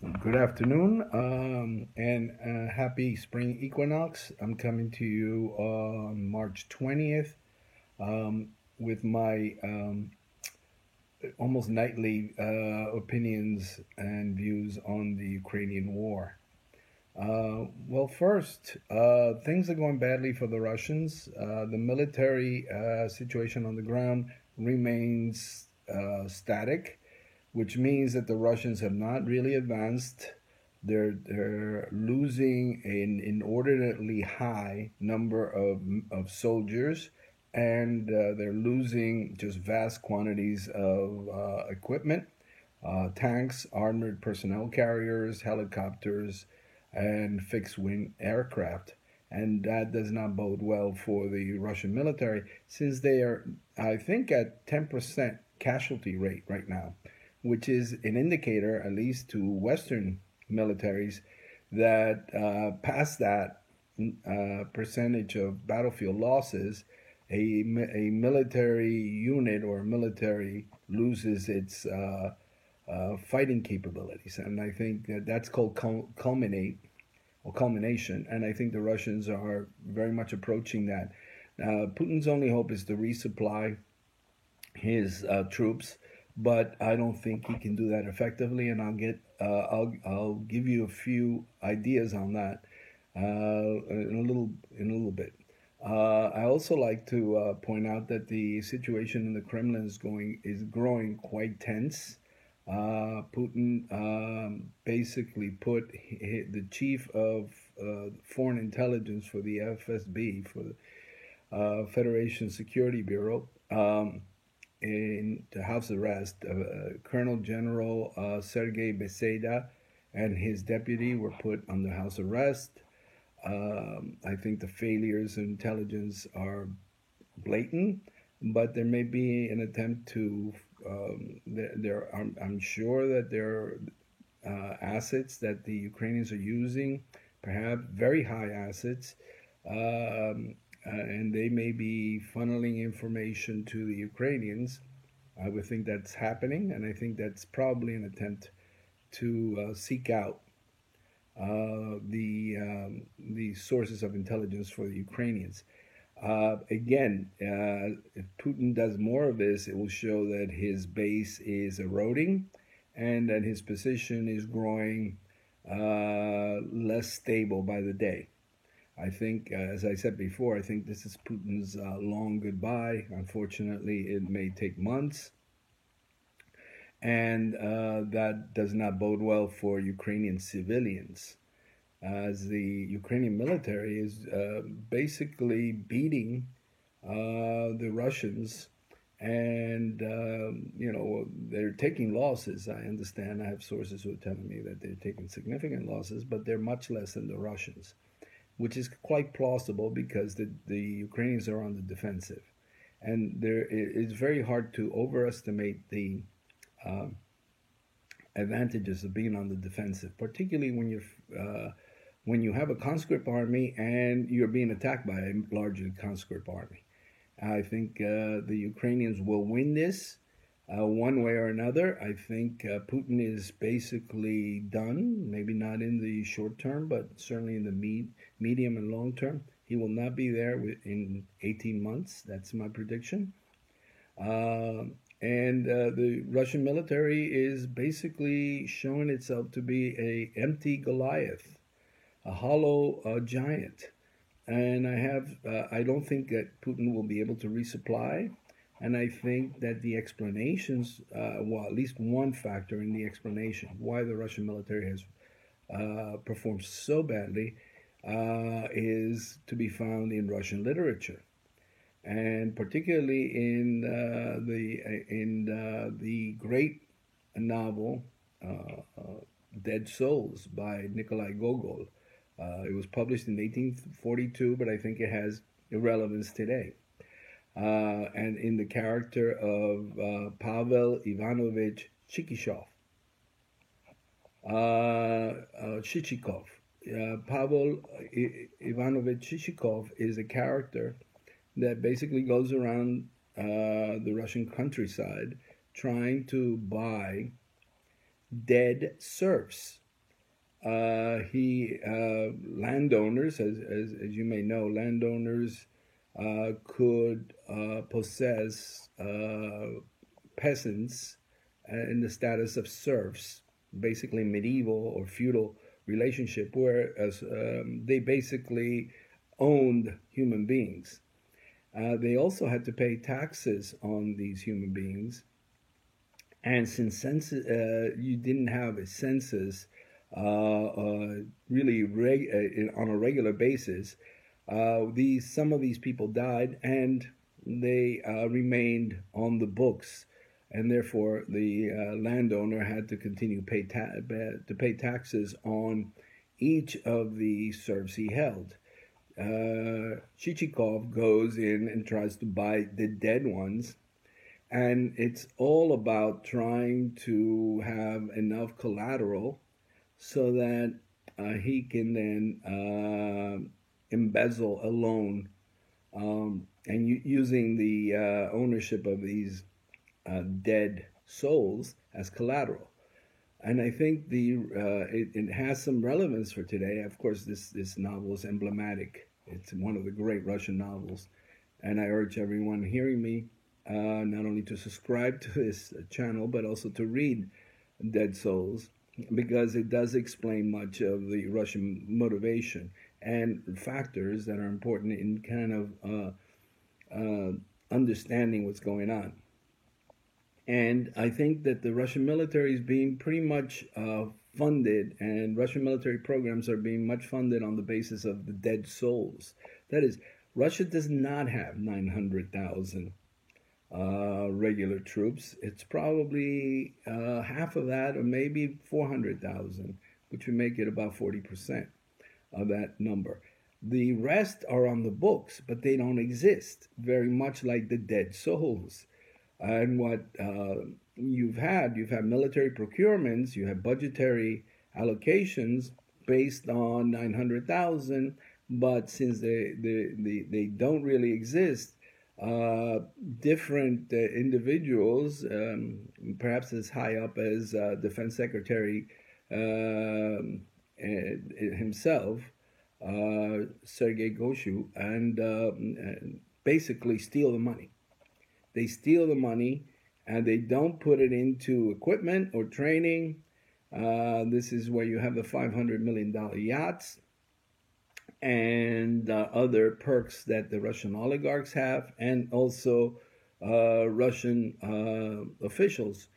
Good afternoon, and happy spring equinox. I'm coming to you on March 20th with my almost nightly opinions and views on the Ukrainian war. Well, first, things are going badly for the Russians. The military situation on the ground remains static, which means that the Russians have not really advanced. They're losing an inordinately high number of soldiers, and they're losing just vast quantities of equipment, tanks, armored personnel carriers, helicopters, and fixed wing aircraft. And that does not bode well for the Russian military since they are, I think, at 10% casualty rate right now, which is an indicator, at least to Western militaries, that past that percentage of battlefield losses, a military unit or a military loses its fighting capabilities. And I think that's called culmination. And I think the Russians are very much approaching that. Putin's only hope is to resupply his troops, but I don't think he can do that effectively. And I'll give you a few ideas on that in a little bit. I also like to point out that the situation in the Kremlin is growing quite tense. Putin basically put the chief of foreign intelligence for the FSB, for the Federation Security Bureau, into house arrest. Colonel General Sergei Beseda and his deputy were put under house arrest. I think the failures of intelligence are blatant, but there may be an attempt to. I'm sure that there are assets that the Ukrainians are using, perhaps very high assets, and they may be funneling information to the Ukrainians. I would think that's happening, and I think that's probably an attempt to seek out the sources of intelligence for the Ukrainians. Again, if Putin does more of this, it will show that his base is eroding and that his position is growing less stable by the day. I think, as I said before, I think this is Putin's long goodbye. Unfortunately, it may take months, and that does not bode well for Ukrainian civilians, as the Ukrainian military is basically beating the Russians, and they're taking losses. I understand. I have sources who are telling me that they're taking significant losses, but they're much less than the Russians, which is quite plausible because the Ukrainians are on the defensive, and it's very hard to overestimate the um, advantages of being on the defensive, particularly when you have a conscript army and you're being attacked by a largely conscript army. I think the Ukrainians will win this one way or another. I think Putin is basically done, maybe not in the short term, but certainly in the medium and long term. He will not be there in 18 months. That's my prediction. Uh, and the Russian military is basically showing itself to be a empty Goliath, a hollow giant. And I don't think that Putin will be able to resupply. And I think that the explanations, well, at least one factor in the explanation why the Russian military has performed so badly is to be found in Russian literature, and particularly in the great novel Dead Souls by Nikolai Gogol. It was published in 1842, but I think it has relevance today. And in the character of Pavel Ivanovich Shishikov. Pavel Ivanovich Shishikov is a character that basically goes around the Russian countryside trying to buy dead serfs. Landowners, as you may know, landowners could possess peasants in the status of serfs, basically medieval or feudal relationship, whereas they basically owned human beings. They also had to pay taxes on these human beings, and since you didn't have a census really on a regular basis, some of these people died, and they remained on the books, and therefore the landowner had to continue to pay taxes on each of the serfs he held. Chichikov goes in and tries to buy the dead ones, and it's all about trying to have enough collateral so that he can then embezzle a loan, and using the ownership of these dead souls as collateral. And I think it has some relevance for today. Of course, this novel is emblematic. It's one of the great Russian novels, and I urge everyone hearing me not only to subscribe to this channel, but also to read Dead Souls, because it does explain much of the Russian motivation and factors that are important in kind of understanding what's going on. And I think that the Russian military is being pretty much funded, and Russian military programs are being much funded on the basis of the dead souls. That is, Russia does not have 900,000 regular troops. It's probably half of that, or maybe 400,000, which would make it about 40% of that number. The rest are on the books, but they don't exist, very much like the dead souls. And what you've had military procurements, you have budgetary allocations based on 900,000, but since they don't really exist, different individuals, perhaps as high up as Defense Secretary himself, Sergei Goshu, and basically steal the money. They steal the money, and they don't put it into equipment or training. This is where you have the $500 million yachts and other perks that the Russian oligarchs have, and also Russian officials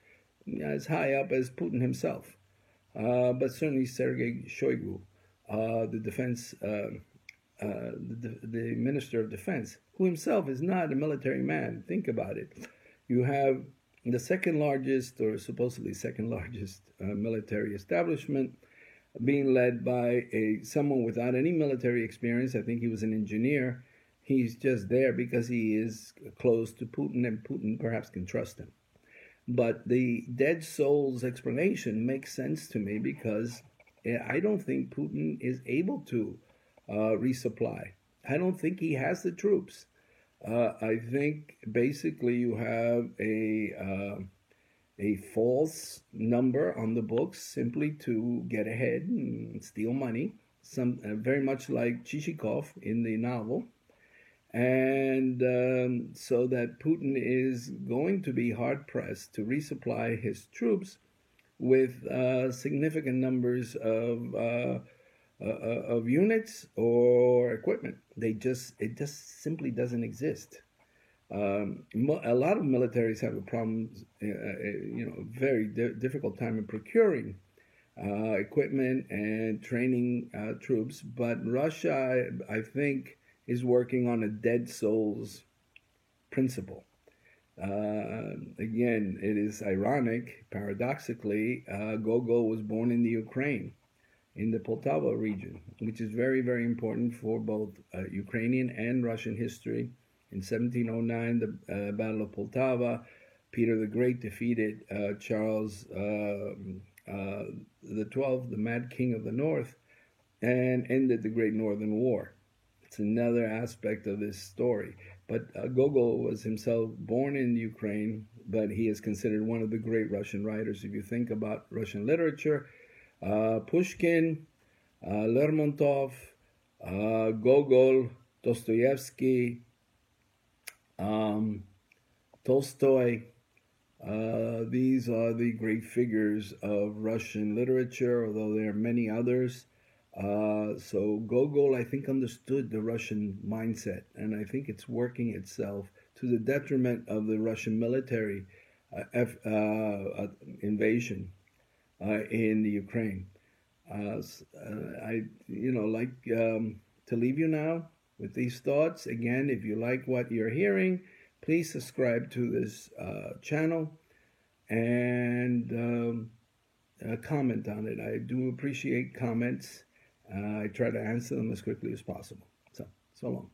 as high up as Putin himself. But certainly Sergei Shoigu, the defense, the Minister of Defense, who himself is not a military man. Think about it. You have the second largest, or supposedly second largest, military establishment being led by someone without any military experience. I think he was an engineer. He's just there because he is close to Putin, and Putin perhaps can trust him. But the dead souls explanation makes sense to me, because I don't think Putin is able to resupply. I don't think he has the troops. I think basically you have a false number on the books simply to get ahead and steal money, very much like Chichikov in the novel. And so that Putin is going to be hard-pressed to resupply his troops with significant numbers of units or equipment. It just simply doesn't exist. A lot of militaries have a problem, very difficult time in procuring equipment and training troops. But Russia, I think, is working on a dead souls principle. Again, it is ironic, paradoxically, Gogol was born in the Ukraine, in the Poltava region, which is very, very important for both Ukrainian and Russian history. In 1709, the Battle of Poltava, Peter the Great defeated Charles the 12th, the Mad King of the North, and ended the Great Northern War. It's another aspect of this story. But Gogol was himself born in Ukraine, but he is considered one of the great Russian writers. If you think about Russian literature, Pushkin, Lermontov, Gogol, Dostoevsky, Tolstoy. These are the great figures of Russian literature, although there are many others. So Gogol, I think, understood the Russian mindset, and I think it's working itself to the detriment of the Russian military invasion in the Ukraine. I, like to leave you now with these thoughts. Again, if you like what you're hearing, please subscribe to this channel and comment on it. I do appreciate comments. I try to answer them as quickly as possible. So long.